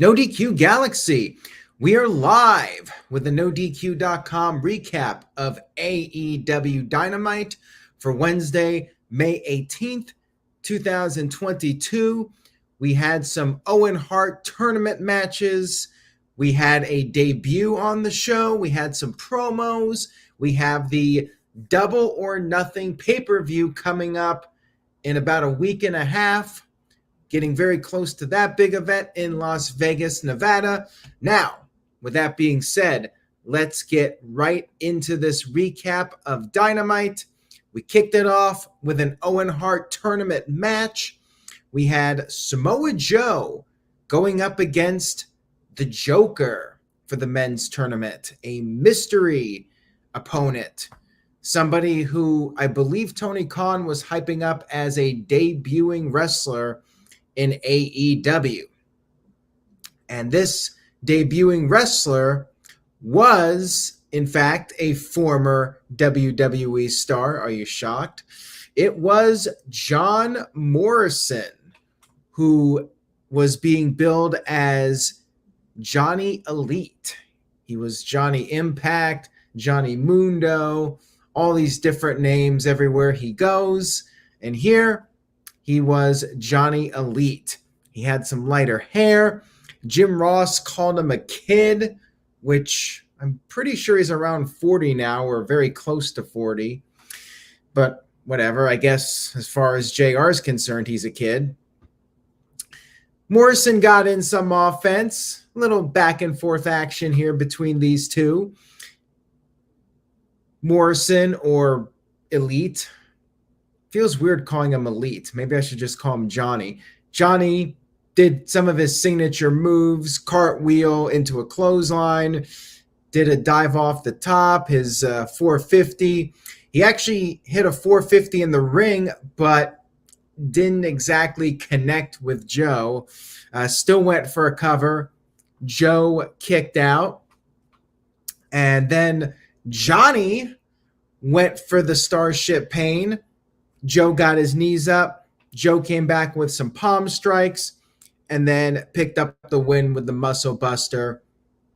NoDQ Galaxy. We are live with the NoDQ.com recap of AEW Dynamite for Wednesday, May 18th, 2022. We had some Owen Hart tournament matches. We had a debut on the show. We had some promos. We have the Double or Nothing pay-per-view coming up in about a week and a half. Getting very close to that big event in Las Vegas, Nevada. Now, with that being said, let's get right into this recap of Dynamite. We kicked it off with an Owen Hart tournament match. We had Samoa Joe going up against the Joker for the men's tournament, a mystery opponent. Somebody who I believe Tony Khan was hyping up as a debuting wrestler in AEW. And this debuting wrestler was, in fact, a former WWE star. Are you shocked? It was John Morrison, who was being billed as Johnny Elite. He was Johnny Impact, Johnny Mundo, all these different names everywhere he goes. And here, he was Johnny Elite. He had some lighter hair. Jim Ross called him a kid, which I'm pretty sure he's around 40 now, or very close to 40. But whatever, I guess as far as JR is concerned, he's a kid. Morrison got in some offense. A little back and forth action here between these two. Morrison, or Elite, feels weird calling him Elite. Maybe I should just call him Johnny. Johnny did some of his signature moves, cartwheel into a clothesline, did a dive off the top, his 450. He actually hit a 450 in the ring, but didn't exactly connect with Joe. Still went for a cover. Joe kicked out. And then Johnny went for the Starship Pain. Joe got his knees up. Joe came back with some palm strikes and then picked up the win with the Muscle Buster.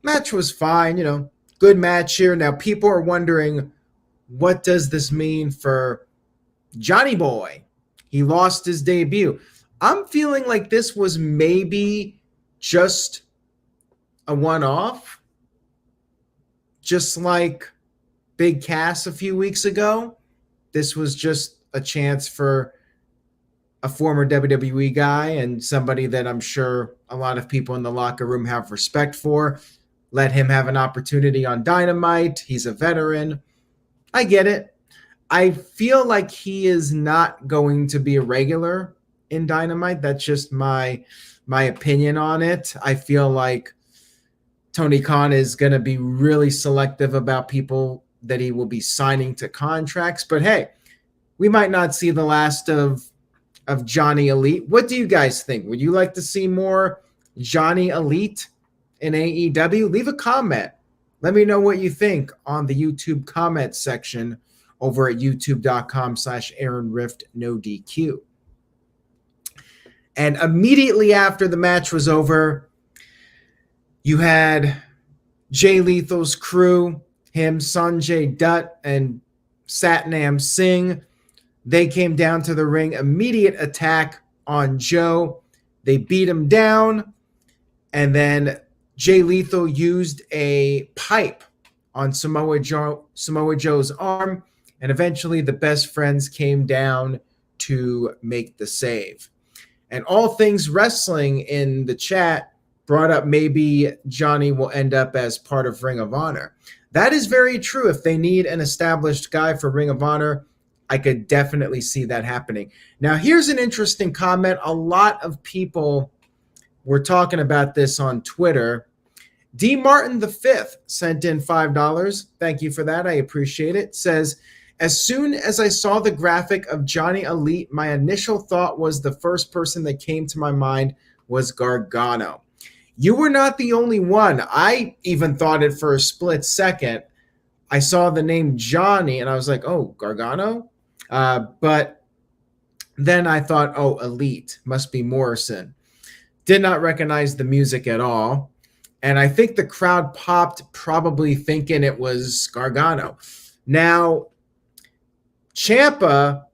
Match was fine, good match here. Now people are wondering, what does this mean for Johnny Boy? He lost his debut. I'm feeling like this was maybe just a one-off, just like Big Cass a few weeks ago. This was just a chance for a former WWE guy and somebody that I'm sure a lot of people in the locker room have respect for. Let him have an opportunity on Dynamite. He's a veteran. I get it. I feel like he is not going to be a regular in Dynamite. That's just my opinion on it. I feel like Tony Khan is going to be really selective about people that he will be signing to contracts. But hey, we might not see the last of Johnny Elite. What do you guys think? Would you like to see more Johnny Elite in AEW? Leave a comment. Let me know what you think on the YouTube comment section over at youtube.com/AaronRiftNoDQ. And immediately after the match was over, you had Jay Lethal's crew, him, Sanjay Dutt, and Satnam Singh. They came down to the ring, immediate attack on Joe. They beat him down, and then Jay Lethal used a pipe on Samoa Joe's arm, and eventually the best friends came down to make the save. And All Things Wrestling in the chat brought up maybe Johnny will end up as part of Ring of Honor. That is very true. If they need an established guy for Ring of Honor, I could definitely see that happening. Now, here's an interesting comment. A lot of people were talking about this on Twitter. D. Martin V sent in $5. Thank you for that. I appreciate it. Says, as soon as I saw the graphic of Johnny Elite, my initial thought was the first person that came to my mind was Gargano. You were not the only one. I even thought it for a split second. I saw the name Johnny and I was like, oh, Gargano? But then I thought, oh, Elite, must be Morrison. Did not recognize the music at all. And I think the crowd popped, probably thinking it was Gargano. Now, Ciampa,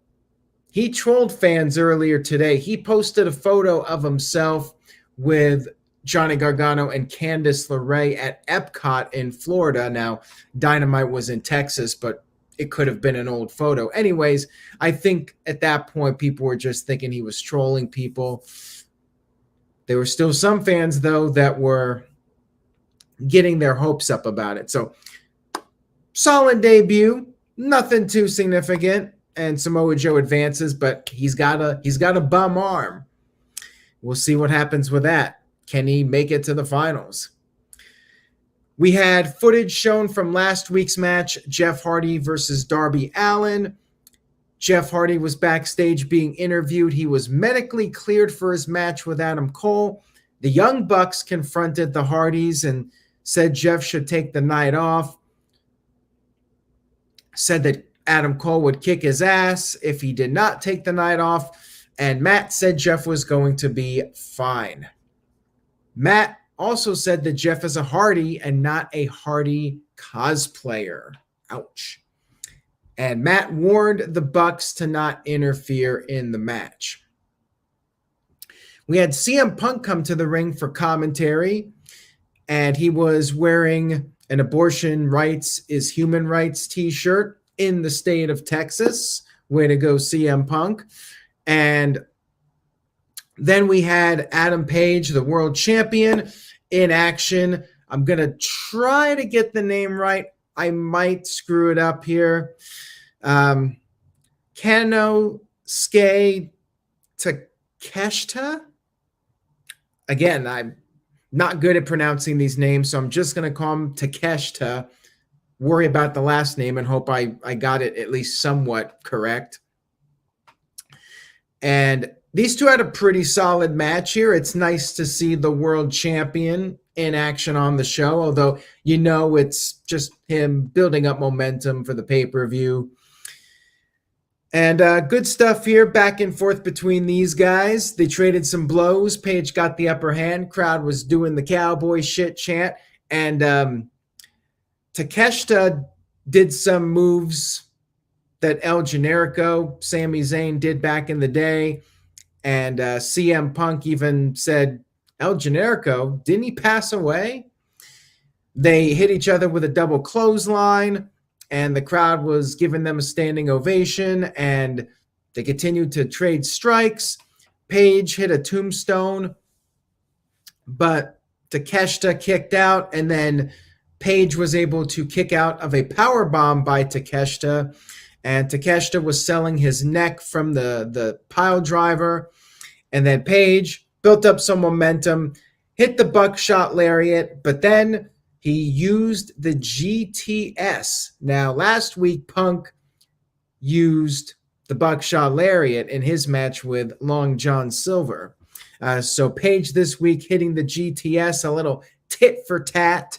he trolled fans earlier today. He posted a photo of himself with Johnny Gargano and Candice LeRae at Epcot in Florida. Now, Dynamite was in Texas, but it could have been an old photo. Anyways, I think at that point, people were just thinking he was trolling people. There were still some fans, though, that were getting their hopes up about it. So, solid debut, nothing too significant. And Samoa Joe advances, but he's got a bum arm. We'll see what happens with that. Can he make it to the finals? We had footage shown from last week's match, Jeff Hardy versus Darby Allin. Jeff Hardy was backstage being interviewed. He was medically cleared for his match with Adam Cole. The Young Bucks confronted the Hardys and said Jeff should take the night off. Said that Adam Cole would kick his ass if he did not take the night off. And Matt said Jeff was going to be fine. Matt also said that Jeff is a Hardy and not a Hardy cosplayer. Ouch. And Matt warned the Bucks to not interfere in the match. We had CM Punk come to the ring for commentary, and he was wearing an abortion rights is human rights t-shirt in the state of Texas. Way to go, CM Punk. And then we had Adam Page, the world champion, in action. I'm going to try to get the name right. I might screw it up here. Kanosuke Takeshita. Again, I'm not good at pronouncing these names, so I'm just going to call him Takeshita. Worry about the last name and hope I got it at least somewhat correct. And these two had a pretty solid match here. It's nice to see the world champion in action on the show, although you know it's just him building up momentum for the pay-per-view. And good stuff here, back and forth between these guys. They traded some blows. Page got the upper hand. Crowd was doing the cowboy shit chant. And Takeshita did some moves that El Generico, Sami Zayn, did back in the day. And CM Punk even said, El Generico, didn't he pass away? They hit each other with a double clothesline, and the crowd was giving them a standing ovation, and they continued to trade strikes. Page hit a tombstone, but Takeshita kicked out, and then Page was able to kick out of a powerbomb by Takeshita, and Takeshita was selling his neck from the pile driver, and then Page built up some momentum, hit the buckshot lariat, but then he used the GTS. Now, last week, Punk used the buckshot lariat in his match with Long John Silver. So Page this week hitting the GTS, a little tit for tat,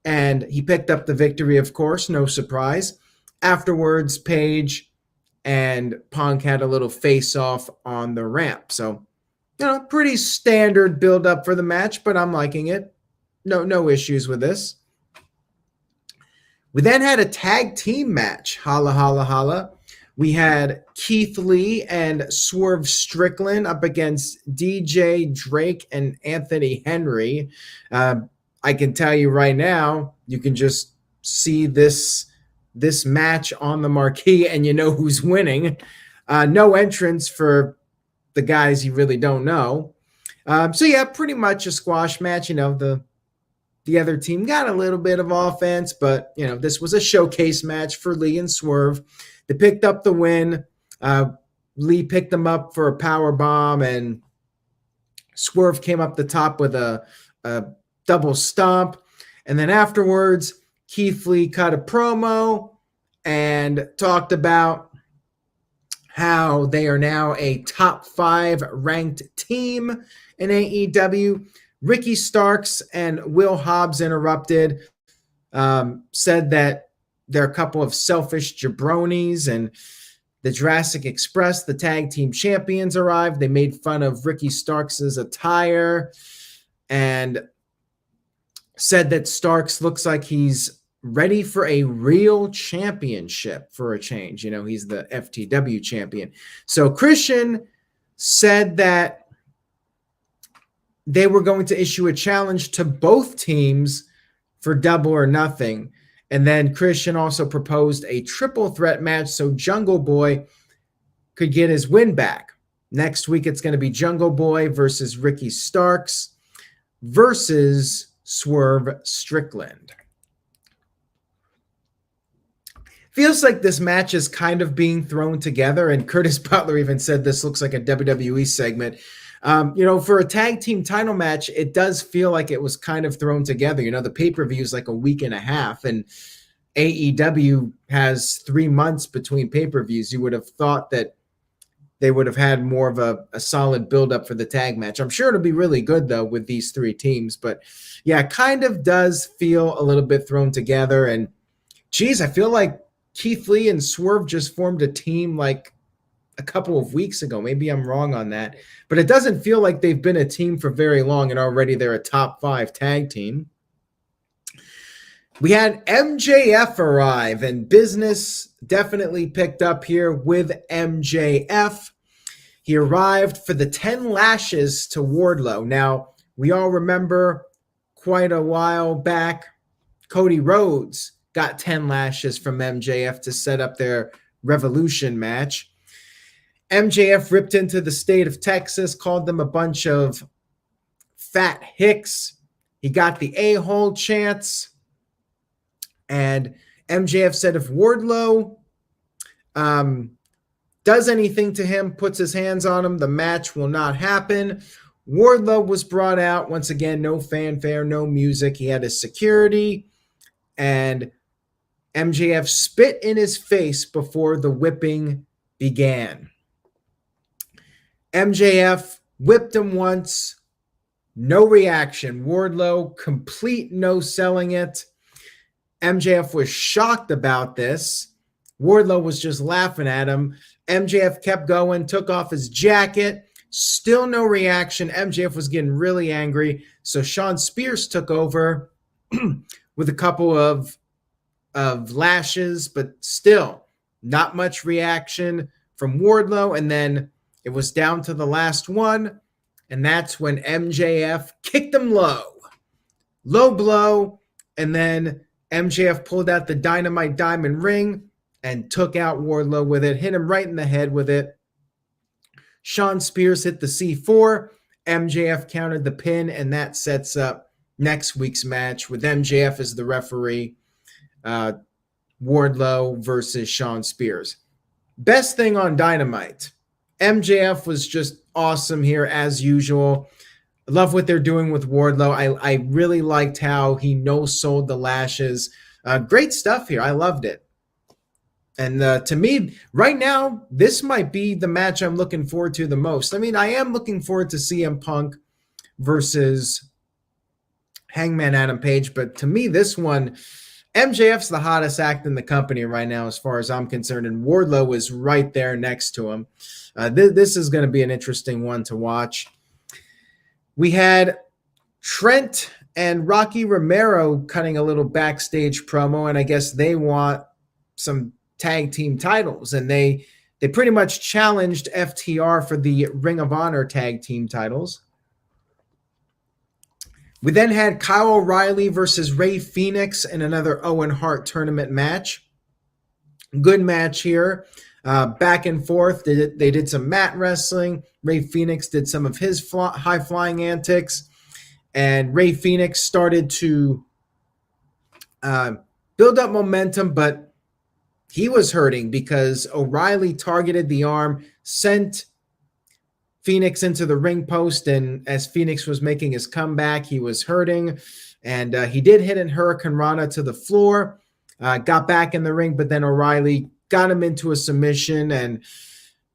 and he picked up the victory, of course, no surprise. Afterwards, Page and Punk had a little face-off on the ramp. So, you know, pretty standard build-up for the match, but I'm liking it. No issues with this. We then had a tag team match. Holla, holla, holla. We had Keith Lee and Swerve Strickland up against DJ Drake and Anthony Henry. I can tell you right now, you can just see this match on the marquee and you know who's winning. No entrance for the guys you really don't know. So yeah, pretty much a squash match. You know, the other team got a little bit of offense, but you know, this was a showcase match for Lee and Swerve. They picked up the win. Lee picked them up for a power bomb, and Swerve came up the top with a double stomp. And then afterwards, Keith Lee cut a promo and talked about how they are now a top 5 ranked team in AEW. Ricky Starks and Will Hobbs interrupted, said that they're a couple of selfish jabronis, and The Jurassic Express, the tag team champions, arrived. They made fun of Ricky Starks' attire and said that Starks looks like he's ready for a real championship for a change. You know, he's the FTW champion. So Christian said that they were going to issue a challenge to both teams for Double or Nothing. And then Christian also proposed a triple threat match so Jungle Boy could get his win back. Next week, it's going to be Jungle Boy versus Ricky Starks versus Swerve Strickland. Feels like this match is kind of being thrown together, and Curtis Butler even said this looks like a WWE segment. For a tag team title match, it does feel like it was kind of thrown together. You know, the pay-per-view is like a week and a half, and AEW has 3 months between pay-per-views. You would have thought that they would have had more of a solid build-up for the tag match. I'm sure it'll be really good, though, with these 3 teams. But, yeah, it kind of does feel a little bit thrown together. And, geez, I feel like Keith Lee and Swerve just formed a team like a couple of weeks ago. Maybe I'm wrong on that. But it doesn't feel like they've been a team for very long, and already they're a top 5 tag team. We had MJF arrive, and business definitely picked up here with MJF. He arrived for the 10 lashes to Wardlow. Now, we all remember quite a while back, Cody Rhodes got 10 lashes from MJF to set up their Revolution match. MJF ripped into the state of Texas, called them a bunch of fat hicks. He got the a-hole chants. And MJF said if Wardlow does anything to him, puts his hands on him, the match will not happen. Wardlow was brought out. Once again, no fanfare, no music. He had his security. And MJF spit in his face before the whipping began. MJF whipped him once. No reaction. Wardlow, complete no selling it. MJF was shocked about this. Wardlow was just laughing at him. MJF kept going, took off his jacket. Still no reaction. MJF was getting really angry. So Shawn Spears took over with a couple of lashes, but still not much reaction from Wardlow. And then it was down to the last one. And that's when MJF kicked him low. Low blow. And then MJF pulled out the Dynamite diamond ring and took out Wardlow with it, hit him right in the head with it. Shawn Spears hit the C4. MJF countered the pin, and that sets up next week's match with MJF as the referee. Wardlow versus Shawn Spears. Best thing on Dynamite. MJF was just awesome here as usual. I love what they're doing with Wardlow. I really liked how he no-sold the lashes. Great stuff here. I loved it. And to me, right now, this might be the match I'm looking forward to the most. I mean, I am looking forward to CM Punk versus Hangman Adam Page. But to me, this one, MJF's the hottest act in the company right now as far as I'm concerned. And Wardlow is right there next to him. This is going to be an interesting one to watch. We had Trent and Rocky Romero cutting a little backstage promo, and I guess they want some tag team titles, and they pretty much challenged FTR for the Ring of Honor tag team titles. We then had Kyle O'Reilly versus Rey Fenix in another Owen Hart tournament match. Good match here. Back and forth. They did some mat wrestling. Rey Fenix did some of his high-flying antics. And Rey Fenix started to build up momentum, but he was hurting because O'Reilly targeted the arm, sent Fenix into the ring post, and as Fenix was making his comeback, he was hurting. And he did hit a Hurricane Rana to the floor, got back in the ring, but then O'Reilly got him into a submission, and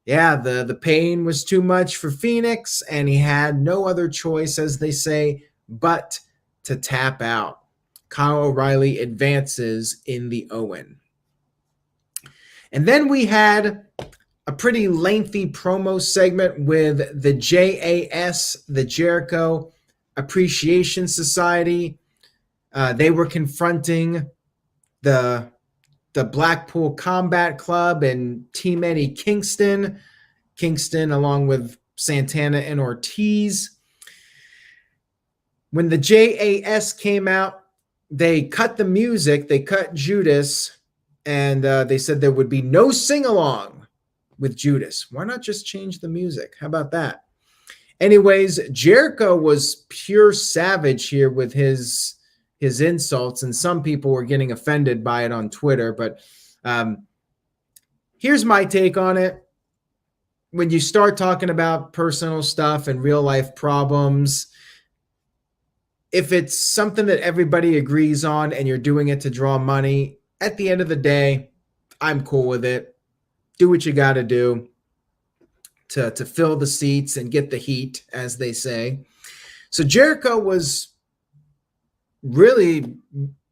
yeah, the pain was too much for Fenix, and he had no other choice, as they say, but to tap out. Kyle O'Reilly advances in the Owen. And then we had a pretty lengthy promo segment with the JAS, the Jericho Appreciation Society. They were confronting the Blackpool Combat Club and Team Eddie Kingston. Kingston along with Santana and Ortiz. When the JAS came out, they cut the music, they cut Judas, and they said there would be no sing-along with Judas. Why not just change the music? How about that? Anyways, Jericho was pure savage here with his insults, and some people were getting offended by it on Twitter. But here's my take on it. When you start talking about personal stuff and real life problems, if it's something that everybody agrees on and you're doing it to draw money, at the end of the day, I'm cool with it. Do what you got to do to fill the seats and get the heat, as they say. So Jericho was really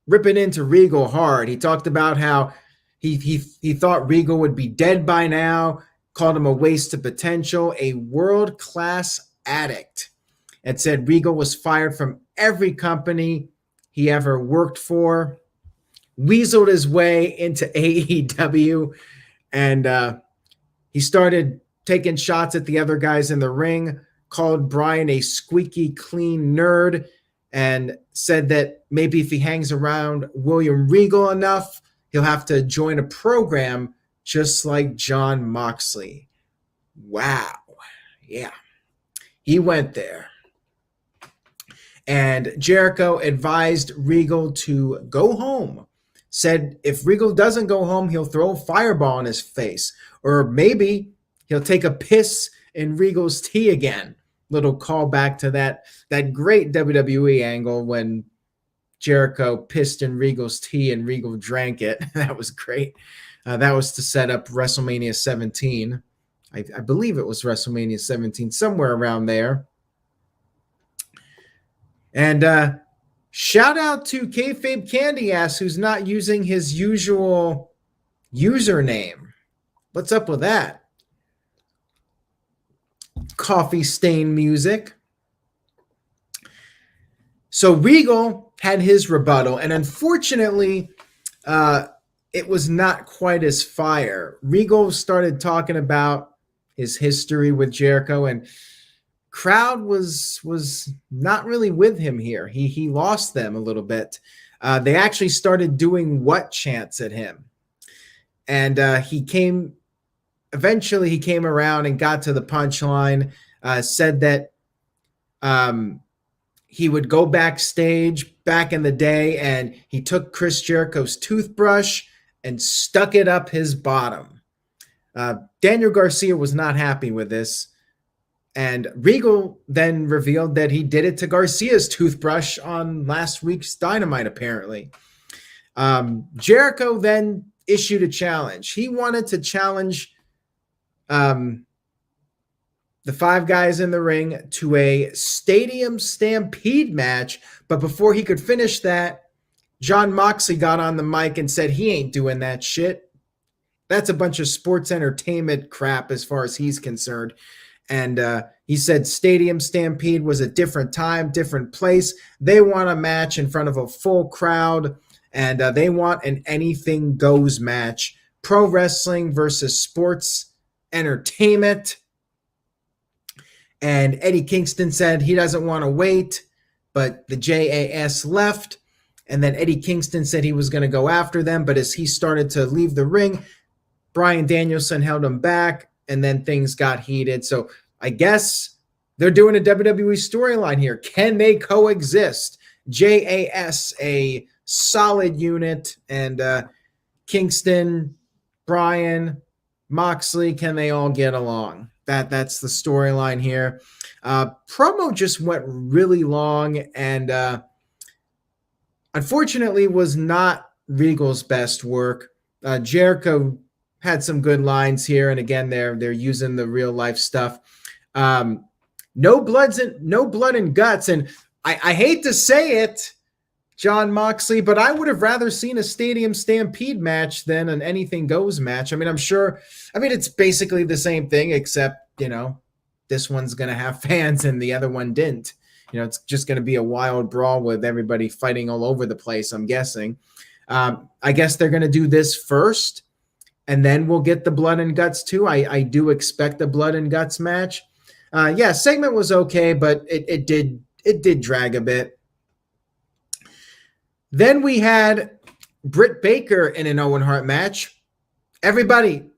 ripping into Regal hard. He talked about how he thought Regal would be dead by now, called him a waste of potential, a world-class addict, and said Regal was fired from every company he ever worked for, weaseled his way into AEW, and he started taking shots at the other guys in the ring, called Bryan a squeaky clean nerd, and said that maybe if he hangs around William Regal enough, he'll have to join a program just like Jon Moxley. Wow. Yeah. He went there. And Jericho advised Regal to go home. Said if Regal doesn't go home, he'll throw a fireball in his face. Or maybe he'll take a piss in Regal's tea again. Little callback to that great WWE angle when Jericho pissed in Regal's tea and Regal drank it. That was great. That was to set up WrestleMania 17. I believe it was WrestleMania 17, somewhere around there. And shout out to Kayfabe Candy Ass, who's not using his usual username. What's up with that? Coffee stain music. So Regal had his rebuttal, and unfortunately, it was not quite as fire. Regal started talking about his history with Jericho, and crowd was not really with him here. He lost them a little bit. They actually started doing what chants at him, and eventually he came around and got to the punchline. Said that he would go backstage back in the day, and he took Chris Jericho's toothbrush and stuck it up his bottom. Daniel Garcia was not happy with this. And Regal then revealed that he did it to Garcia's toothbrush on last week's Dynamite, apparently. Jericho then issued a challenge. He wanted to challenge the five guys in the ring to a stadium stampede match. But before he could finish that, Jon Moxley got on the mic and said he ain't doing that shit. That's a bunch of sports entertainment crap as far as he's concerned. And he said Stadium Stampede was a different time, different place. They want a match in front of a full crowd, and they want an anything goes match. Pro wrestling versus sports entertainment. And Eddie Kingston said he doesn't want to wait, but the JAS left. And then Eddie Kingston said he was going to go after them, but as he started to leave the ring, Bryan Danielson held him back, and then things got heated. So I guess they're doing a WWE storyline here. Can they coexist? JAS, a solid unit, and Kingston, Bryan, Moxley, can they all get along? That's the storyline here. Promo just went really long, and unfortunately was not Regal's best work. Jericho had some good lines here, and again, they're using the real life stuff. No blood and guts, and I hate to say it, John Moxley, but I would have rather seen a Stadium Stampede match than an Anything Goes match. I mean, it's basically the same thing, except, this one's going to have fans and the other one didn't. It's just going to be a wild brawl with everybody fighting all over the place, I'm guessing. I guess they're going to do this first, and then we'll get the Blood and Guts too. I do expect a Blood and Guts match. Segment was okay, but it did drag a bit. Then we had Britt Baker in an Owen Hart match. Everybody,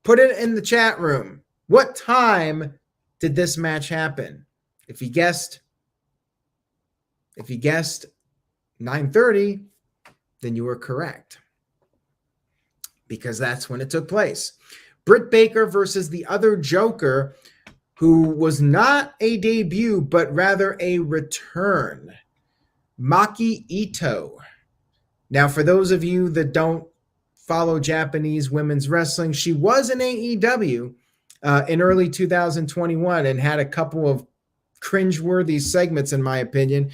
put it in the chat room. What time did this match happen? If you guessed 9:30, then you were correct, because that's when it took place. Britt Baker versus the other Joker, who was not a debut, but rather a return. Maki Itoh. Now, for those of you that don't follow Japanese women's wrestling, she was in AEW in early 2021 and had a couple of cringeworthy segments, in my opinion.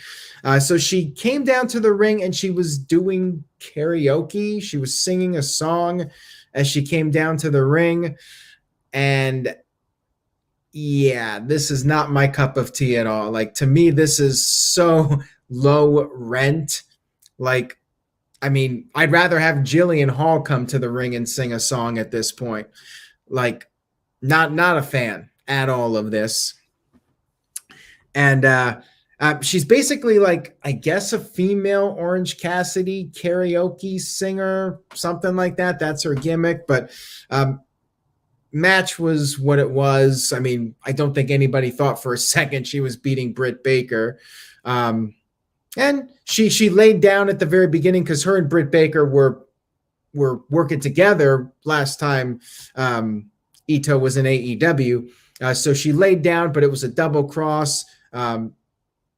So she came down to the ring and she was doing karaoke. She was singing a song as she came down to the ring. And yeah, this is not my cup of tea at all. Like, to me, this is so low rent. Like, I mean, I'd rather have Jillian Hall come to the ring and sing a song at this point. Like, not a fan at all of this. And she's basically like, I guess, a female Orange Cassidy karaoke singer, something like that. That's her gimmick. But match was what it was. I mean, I don't think anybody thought for a second she was beating Britt Baker. And she laid down at the very beginning, because her and Britt Baker were working together last time Itoh was in AEW. So she laid down, but it was a double cross,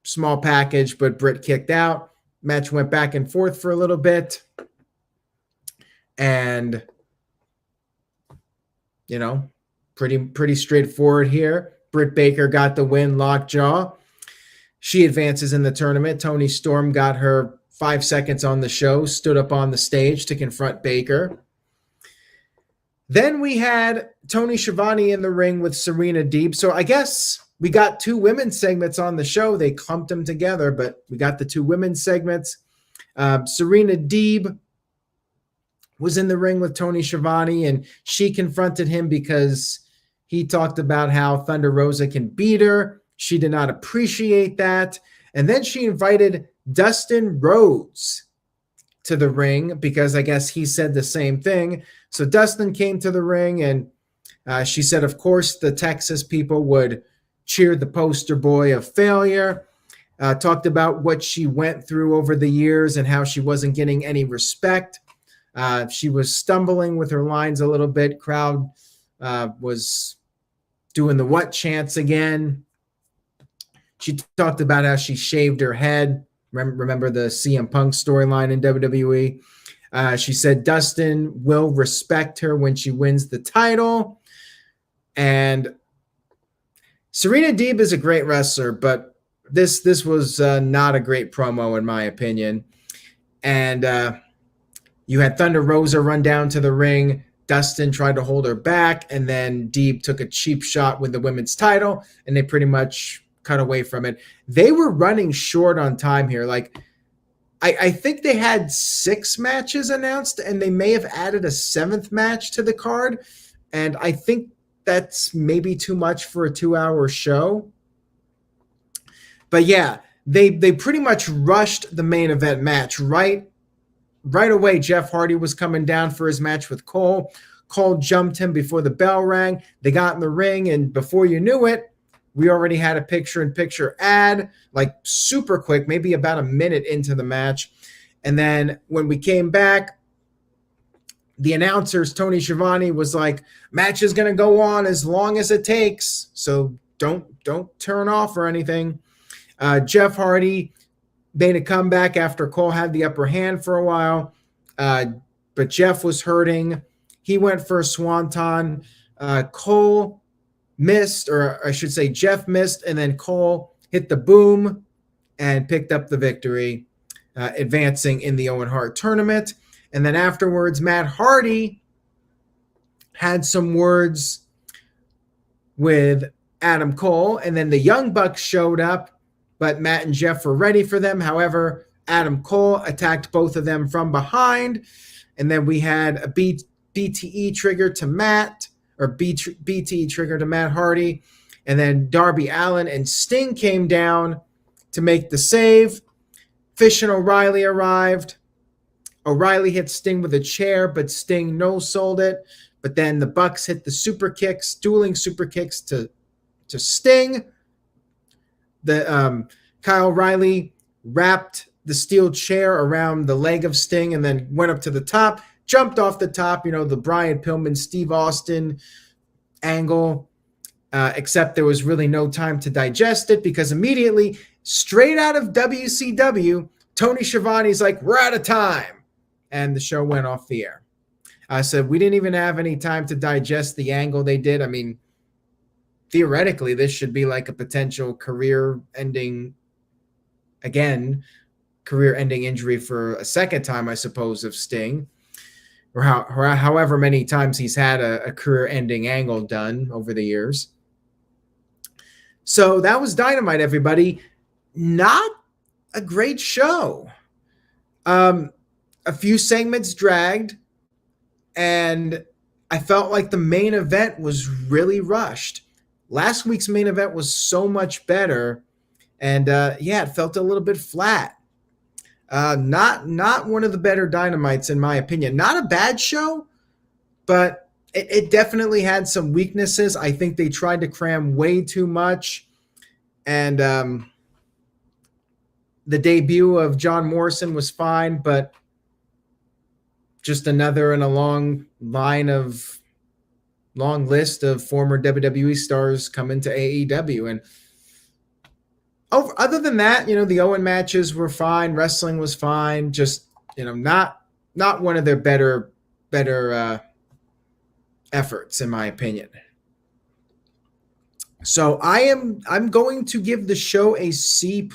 small package, but Britt kicked out. Match went back and forth for a little bit. And, pretty straightforward here. Britt Baker got the win, lockjaw. She advances in the tournament. Toni Storm got her 5 seconds on the show, stood up on the stage to confront Baker. Then we had Tony Schiavone in the ring with Serena Deeb. So I guess we got 2 women's segments on the show. They clumped them together, but we got the 2 women's segments. Serena Deeb was in the ring with Tony Schiavone, and she confronted him because he talked about how Thunder Rosa can beat her. She did not appreciate that. And then she invited Dustin Rhodes to the ring, because I guess he said the same thing. So Dustin came to the ring, and she said, of course, the Texas people would cheer the poster boy of failure. Talked about what she went through over the years and how she wasn't getting any respect. She was stumbling with her lines a little bit. Crowd was doing the what chants again. She talked about how she shaved her head. Remember the CM Punk storyline in WWE? She said Dustin will respect her when she wins the title. And Serena Deeb is a great wrestler, but this was not a great promo, in my opinion. And you had Thunder Rosa run down to the ring. Dustin tried to hold her back, and then Deeb took a cheap shot with the women's title, and they pretty much cut away from it. They were running short on time here. Like, I think they had 6 matches announced, and they may have added a 7th match to the card. And I think that's maybe too much for a 2-hour show. But yeah, they pretty much rushed the main event match. Right away, Jeff Hardy was coming down for his match with Cole. Cole jumped him before the bell rang. They got in the ring, and before you knew it, we already had a picture-in-picture ad, like super quick, maybe about a minute into the match. And then when we came back, the announcers, Tony Schiavone, was like, match is going to go on as long as it takes, so don't turn off or anything. Jeff Hardy made a comeback after Cole had the upper hand for a while, but Jeff was hurting. He went for a swanton. Cole missed, or I should say Jeff missed, and then Cole hit the boom and picked up the victory. advancing in the Owen Hart tournament. And then afterwards, Matt Hardy had some words with Adam Cole, and then the Young Bucks showed up, but Matt and Jeff were ready for them. However, Adam Cole attacked both of them from behind, and then we had a BTE trigger to Matt, or BTE trigger to Matt Hardy, and then Darby Allin and Sting came down to make the save. Fish and O'Reilly arrived. O'Reilly hit Sting with a chair, but Sting no-sold it. But then the Bucks hit the super kicks, dueling super kicks to Sting. The Kyle O'Reilly wrapped the steel chair around the leg of Sting and then went up to the top, jumped off the top, the Brian Pillman, Steve Austin angle, except there was really no time to digest it because immediately, straight out of WCW, Tony Schiavone's like, we're out of time. And the show went off the air. So we didn't even have any time to digest the angle they did. I mean, theoretically, this should be like a potential career-ending injury for a second time, I suppose, of Sting, or however many times he's had a career-ending angle done over the years. So that was Dynamite, everybody. Not a great show. A few segments dragged, and I felt like the main event was really rushed. Last week's main event was so much better, and it felt a little bit flat. Not one of the better Dynamites, in my opinion. Not a bad show, but it definitely had some weaknesses. I think they tried to cram way too much, and the debut of John Morrison was fine, but just another in a long list of former WWE stars coming to AEW. And other than that, the Owen matches were fine. Wrestling was fine. Just, not one of their better efforts, in my opinion. So I'm going to give the show a C+,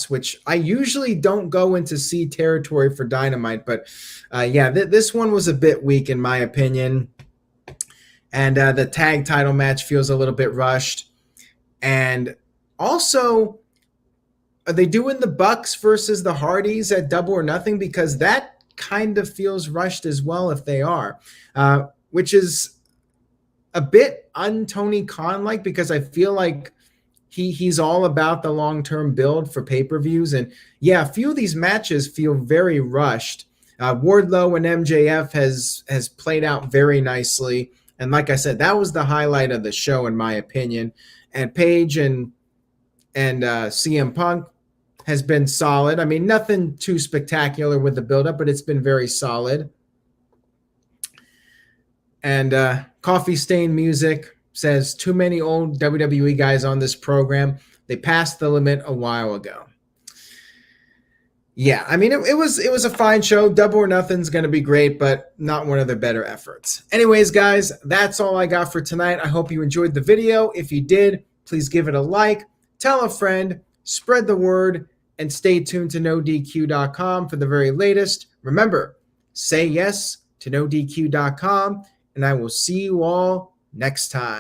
which I usually don't go into C territory for Dynamite, but this one was a bit weak in my opinion. And the tag title match feels a little bit rushed. And also, are they doing the Bucks versus the Hardys at Double or Nothing? Because that kind of feels rushed as well if they are, which is a bit un-Tony Khan-like, because I feel like he's all about the long-term build for pay-per-views. And a few of these matches feel very rushed. Wardlow and MJF has played out very nicely. And like I said, that was the highlight of the show, in my opinion. And Paige and CM Punk has been solid. I mean, nothing too spectacular with the build-up, but it's been very solid. And Coffee Stain Music says, too many old WWE guys on this program. They passed the limit a while ago. Yeah, I mean, it was a fine show. Double or Nothing's going to be great, but not one of their better efforts. Anyways, guys, that's all I got for tonight. I hope you enjoyed the video. If you did, please give it a like, tell a friend, spread the word, and stay tuned to NoDQ.com for the very latest. Remember, say yes to NoDQ.com, and I will see you all next time.